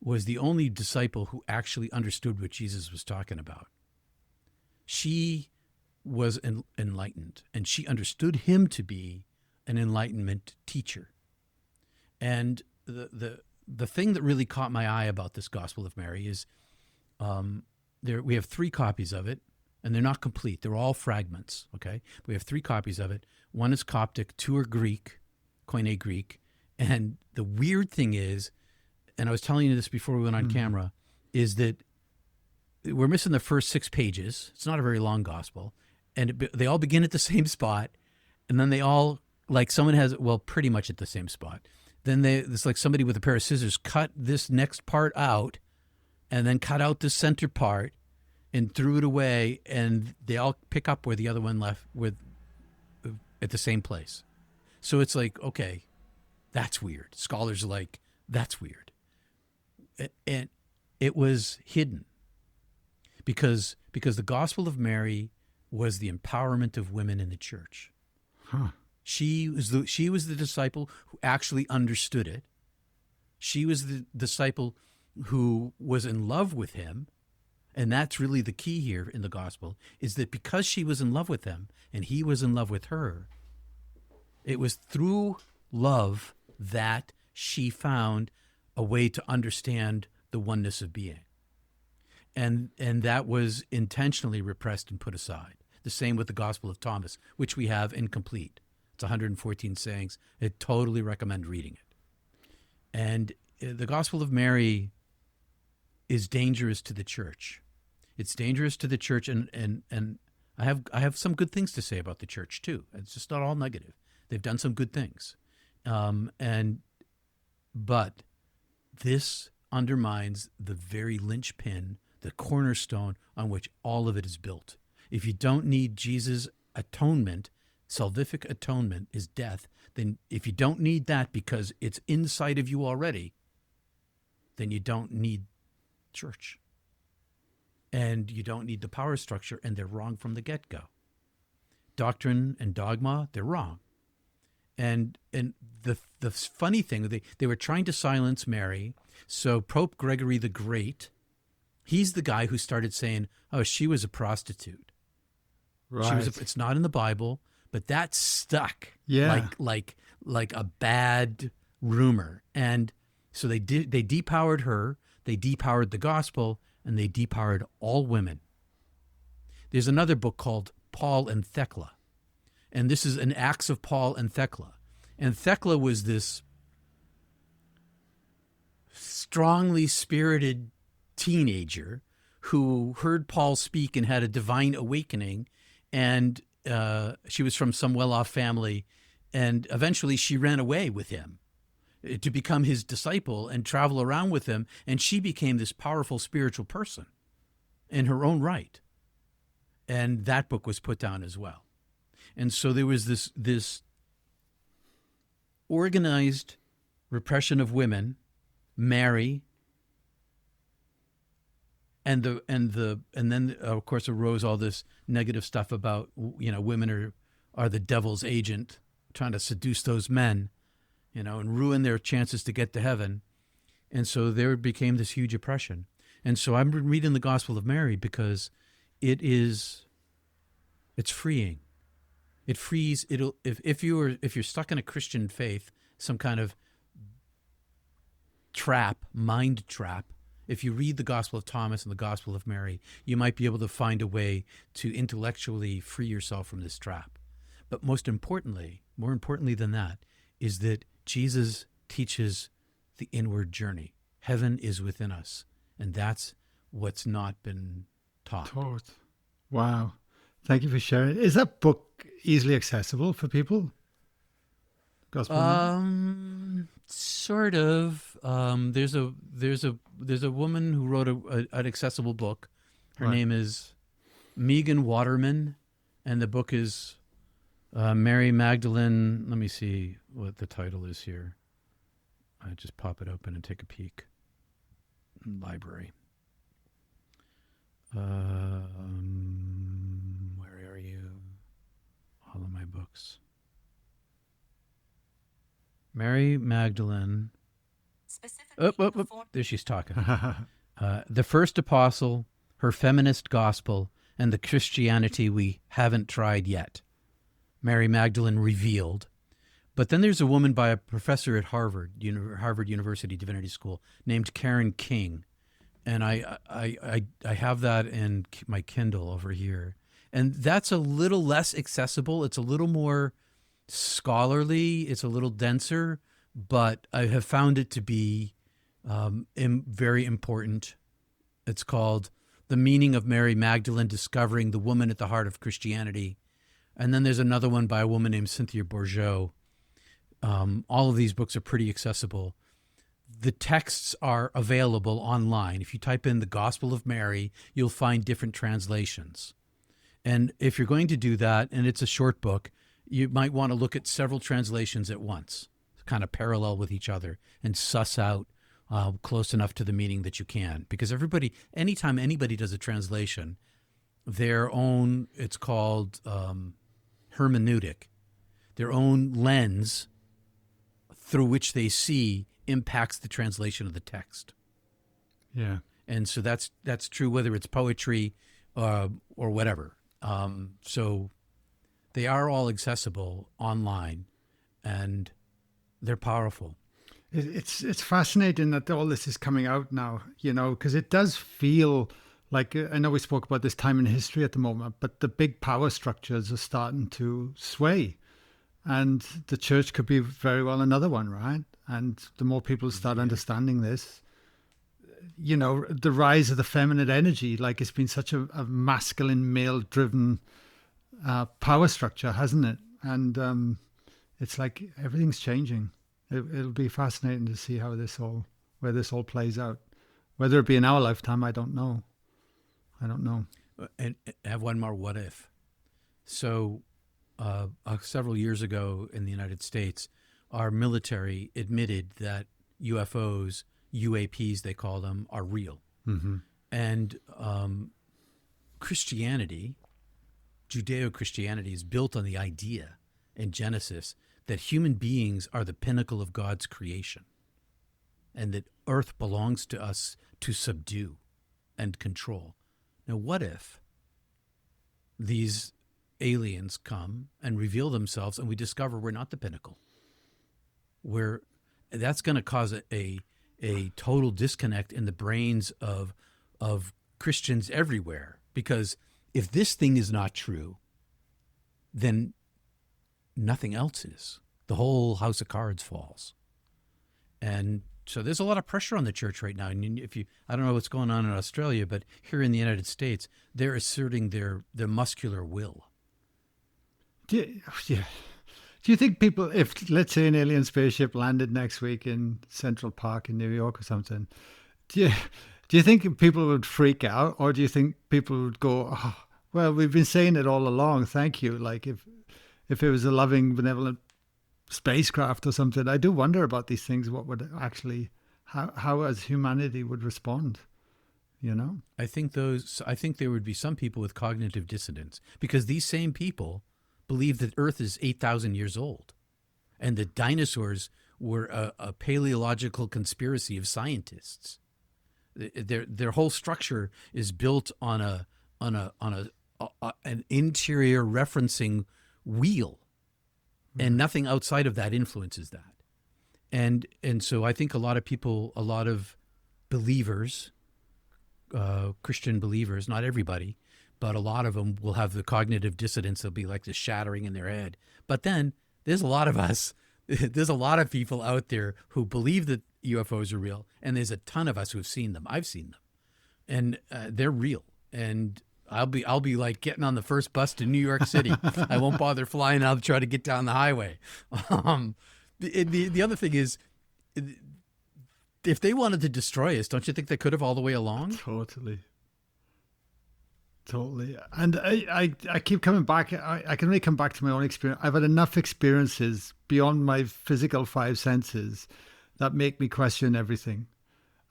was the only disciple who actually understood what Jesus was talking about. She was enlightened, and she understood him to be an enlightenment teacher. And the thing that really caught my eye about this Gospel of Mary is we have 3 copies of it, and they're not complete. They're all fragments, okay? We have 3 copies of it. One is Coptic, 2 are Greek, Koine Greek. And the weird thing is, and I was telling you this before we went on camera, is that we're missing the first 6 pages. It's not a very long gospel. And they all begin at the same spot. And then they all, like someone has, well, pretty much at the same spot. Then it's like somebody with a pair of scissors cut this next part out and then cut out the center part and threw it away. And they all pick up where the other one left at the same place. So it's like, okay, that's weird. Scholars are like, that's weird. And it was hidden because the Gospel of Mary was the empowerment of women in the church. Huh. She was the disciple who actually understood it. She was the disciple who was in love with him. And that's really the key here in the gospel, is that because she was in love with him and he was in love with her, it was through love that she found a way to understand the oneness of being. And that was intentionally repressed and put aside. The same with the Gospel of Thomas, which we have incomplete. It's 114 sayings. I totally recommend reading it. And the Gospel of Mary is dangerous to the church. It's dangerous to the church, and I have some good things to say about the church too. It's just not all negative. They've done some good things, but this undermines the very linchpin, the cornerstone on which all of it is built. If you don't need Jesus' atonement, salvific atonement is death, then if you don't need that because it's inside of you already, then you don't need church. And you don't need the power structure, and they're wrong from the get-go. Doctrine and dogma, they're wrong. And the funny thing, they were trying to silence Mary. So Pope Gregory the Great, he's the guy who started saying, "Oh, she was a prostitute. She was. Right. It's not in the Bible, but that stuck Yeah. like a bad rumor." And so they depowered her, they depowered the gospel, and they depowered all women. There's another book called Paul and Thecla, and this is an Acts of Paul and Thecla. And Thecla was this strongly spirited teenager who heard Paul speak and had a divine awakening, and she was from some well-off family, and eventually she ran away with him to become his disciple and travel around with him, and she became this powerful spiritual person in her own right. And that book was put down as well. And so there was this organized repression of women, Mary, and then of course arose all this negative stuff about, women are the devil's agent trying to seduce those men, and ruin their chances to get to heaven. And so there became this huge oppression. And so I'm reading the Gospel of Mary because it's freeing. It frees. If you're stuck in a Christian faith, some kind of mind trap, if you read the Gospel of Thomas and the Gospel of Mary, you might be able to find a way to intellectually free yourself from this trap. But more importantly than that, is that Jesus teaches the inward journey. Heaven is within us, and that's what's not been taught. Wow. Thank you for sharing. Is that book easily accessible for people? Gospel? Sort of. There's a woman who wrote an accessible book. Her Right. name is Megan Waterman, and the book is Mary Magdalene. Let me see what the title is here. I just pop it open and take a peek. Library. Where are you? All of my books. Mary Magdalene. There she's talking. The First Apostle, Her Feminist Gospel, and the Christianity We Haven't Tried Yet. Mary Magdalene Revealed. But then there's a woman by a professor at Harvard University Divinity School named Karen King. And I have that in my Kindle over here. And that's a little less accessible. It's a little more scholarly. It's a little denser, but I have found it to be very important. It's called The Meaning of Mary Magdalene, Discovering the Woman at the Heart of Christianity. And then there's another one by a woman named Cynthia Bourgeau. All of these books are pretty accessible. The texts are available online. If you type in the Gospel of Mary, you'll find different translations. And if you're going to do that, and it's a short book, you might want to look at several translations at once, kind of parallel with each other, and suss out close enough to the meaning that you can. Because anytime anybody does a translation, their own, it's called hermeneutic, their own lens through which they see impacts the translation of the text. Yeah. And so that's true whether it's poetry or whatever. So they are all accessible online, and they're powerful. It's fascinating that all this is coming out now, because it does feel like, I know we spoke about this time in history at the moment, but the big power structures are starting to sway. And the church could be very well another one, right? And the more people start understanding this, the rise of the feminine energy, like it's been such a masculine, male-driven power structure, hasn't it? And it's like everything's changing. It'll be fascinating to see where this all plays out. Whether it be in our lifetime, I don't know. And I have one more what if. So several years ago in the United States, our military admitted that UFOs, UAPs they call them, are real. Mm-hmm. And Christianity, Judeo-Christianity, is built on the idea in Genesis that human beings are the pinnacle of God's creation, and that Earth belongs to us to subdue and control. Now, what if these aliens come and reveal themselves and we discover we're not the pinnacle? That's going to cause a total disconnect in the brains of Christians everywhere. Because if this thing is not true, then nothing else is. The whole house of cards falls. And so there's a lot of pressure on the church right now. And I don't know what's going on in Australia, but here in the United States, they're asserting their muscular will. Do you think people, if let's say an alien spaceship landed next week in Central Park in New York or something, do you think people would freak out, or do you think people would go, oh, well, we've been saying it all along, thank you? Like if it was a loving, benevolent spacecraft or something, I do wonder about these things. What would actually, how as humanity would respond? I think there would be some people with cognitive dissonance, because these same people believe that Earth is 8,000 years old, and that dinosaurs were a paleological conspiracy of scientists. Their whole structure is built on an interior referencing wheel, and nothing outside of that influences that. And so I think a lot of believers, Christian believers, not everybody, but a lot of them will have the cognitive dissonance. They'll be like the shattering in their head. But then there's a lot of us, there's a lot of people out there who believe that UFOs are real, and there's a ton of us who've seen them. I've seen them, and they're real. And I'll be like getting on the first bus to New York City. I won't bother flying. I'll try to get down the highway. The other thing is, if they wanted to destroy us, don't you think they could have all the way along? Totally. And I keep coming back. I can only come back to my own experience. I've had enough experiences beyond my physical five senses that make me question everything.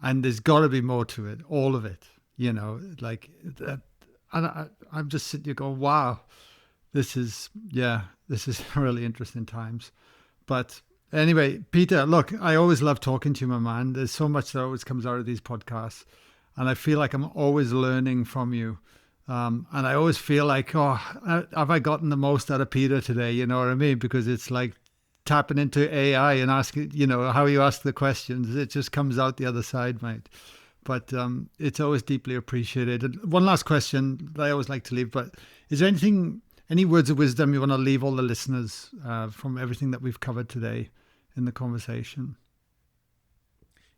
And there's got to be more to it, all of it, like that. And I'm just sitting here going, wow, this is really interesting times. But anyway, Peter, look, I always love talking to you, my man. There's so much that always comes out of these podcasts. And I feel like I'm always learning from you. And I always feel like, have I gotten the most out of Peter today? You know what I mean? Because it's like tapping into AI and asking, how you ask the questions. It just comes out the other side, mate. But it's always deeply appreciated. And one last question that I always like to leave, but is there any words of wisdom you want to leave all the listeners from everything that we've covered today in the conversation?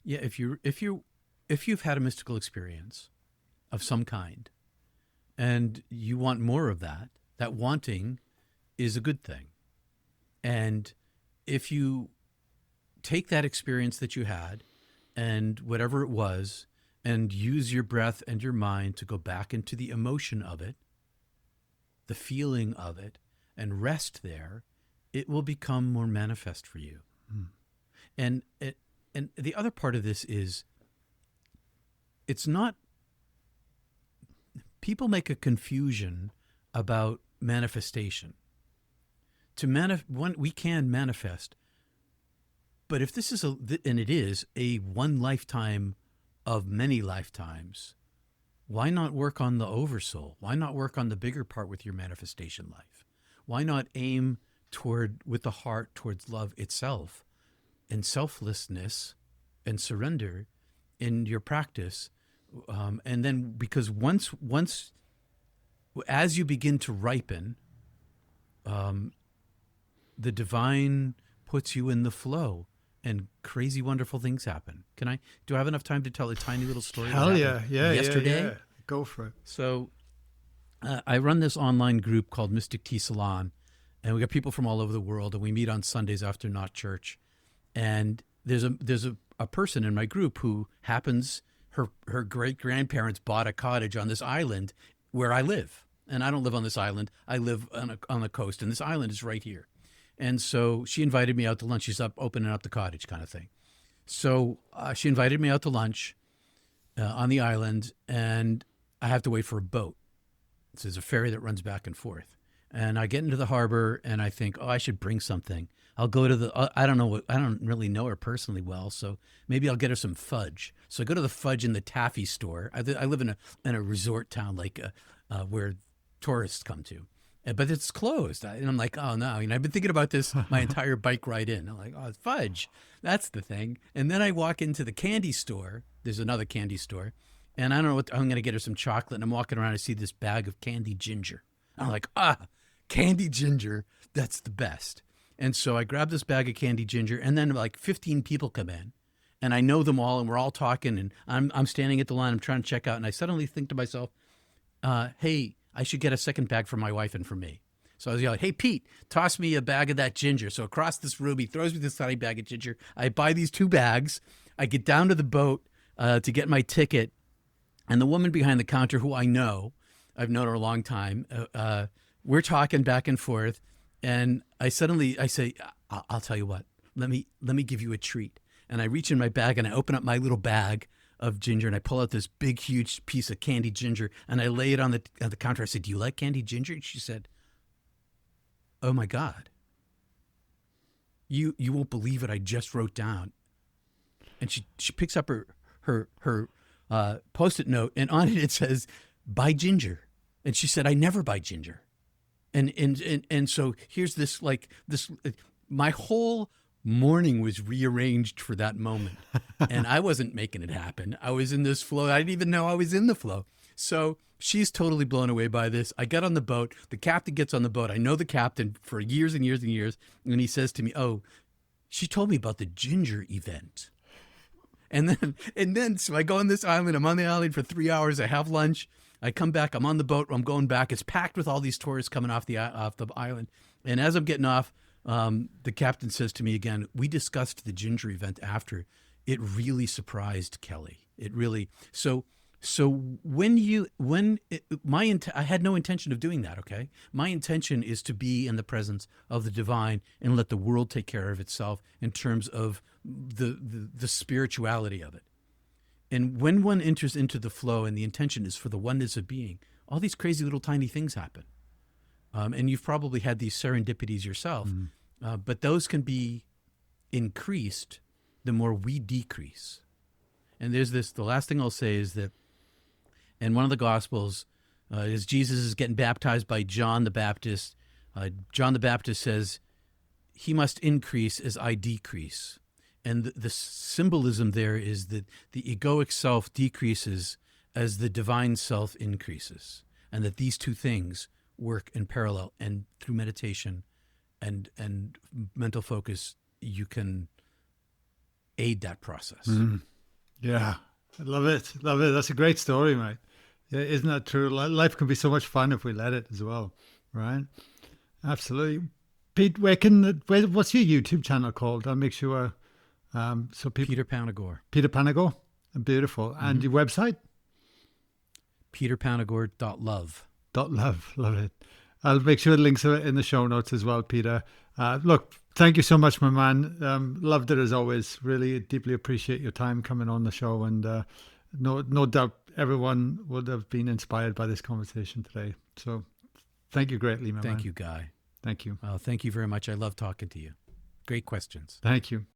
Yeah, if you've had a mystical experience of some kind, and you want more of that wanting is a good thing. And if you take that experience that you had, and whatever it was, and use your breath and your mind to go back into the emotion of it, the feeling of it, and rest there, it will become more manifest for you. And the other part of this is, it's not, people make a confusion about manifestation. We can manifest, but if this is and it is a one lifetime of many lifetimes, why not work on the oversoul? Why not work on the bigger part with your manifestation life? Why not aim with the heart towards love itself, and selflessness and surrender in your practice? And then, because once as you begin to ripen, the divine puts you in the flow, and crazy, wonderful things happen. Do I have enough time to tell a tiny little story? Hell yeah. Yesterday? Yeah. Go for it. So I run this online group called Mystic Tea Salon, and we got people from all over the world, and we meet on Sundays after not church. And there's a person in my group who happens, her great-grandparents bought a cottage on this island where I live. And I don't live on this island. I live on the coast, and this island is right here. And so she invited me out to lunch. She's opening up the cottage kind of thing. So she invited me out to lunch on the island, and I have to wait for a boat. So there's a ferry that runs back and forth. And I get into the harbor and I think, oh, I should bring something. I'll go to I don't know, I don't really know her personally well, so maybe I'll get her some fudge. So I go to the fudge in the taffy store. I live in a resort town, like where tourists come to. But it's closed. And I'm like, oh no. I've been thinking about this my entire bike ride in. I'm like, oh, it's fudge. That's the thing. And then I walk into the candy store. There's another candy store. And I don't know what, I'm going to get her some chocolate. And I'm walking around. I see this bag of candy ginger. I'm like, candy ginger. That's the best. And so I grab this bag of candy ginger. And then like 15 people come in. And I know them all. And we're all talking. And I'm standing at the line. I'm trying to check out. And I suddenly think to myself, hey, I should get a second bag for my wife and for me. So I was yelling, hey, Pete, toss me a bag of that ginger. So across this room, he throws me this tiny bag of ginger. I buy these 2 bags. I get down to the boat to get my ticket. And the woman behind the counter, who I know, I've known her a long time, we're talking back and forth. And I say, I'll tell you what, let me give you a treat. And I reach in my bag and I open up my little bag of ginger and I pull out this big, huge piece of candy ginger and I lay it on the counter. I said, do you like candy ginger? And she said, oh my God, you won't believe it. I just wrote down. And she picks up her Post-it note and on it says, buy ginger. And she said, I never buy ginger. And so here's this, my whole morning was rearranged for that moment. And I wasn't making it happen. I was in this flow. I didn't even know I was in the flow. So she's totally blown away by this. I got on the boat. The captain gets on the boat. I know the captain for years and years and years. And he says to me, oh, she told me about the ginger event. And then so I go on this island. I'm on the island for 3 hours. I have lunch. I come back. I'm on the boat. I'm going back. It's packed with all these tourists coming off the island. And as I'm getting off, the captain says to me again, we discussed the ginger event after. It really surprised Kelly. It really, so I had no intention of doing that. Okay. My intention is to be in the presence of the divine and let the world take care of itself in terms of the spirituality of it. And when one enters into the flow and the intention is for the oneness of being, all these crazy little tiny things happen. And you've probably had these serendipities yourself, but those can be increased the more we decrease. And the last thing I'll say is that in one of the Gospels, as Jesus is getting baptized by John the Baptist, John the Baptist says, he must increase as I decrease. And the symbolism there is that the egoic self decreases as the divine self increases, and that these two things work in parallel. And through meditation and mental focus, you can aid that process. Yeah, I love it. Love it. That's a great story, mate. Yeah, isn't that true? Life can be so much fun if we let it as well, right? Absolutely. Pete, what's your YouTube channel called? I'll make sure. So people. Peter Panagore. Peter Panagore. Beautiful. And your website? peterpanagore.love. .love. Love it. I'll make sure the links are in the show notes as well, Peter. Look, thank you so much, my man. Loved it as always. Really deeply appreciate your time coming on the show. And no doubt everyone would have been inspired by this conversation today. So thank you greatly, my man. Thank you, Guy. Thank you. Thank you very much. I love talking to you. Great questions. Thank you.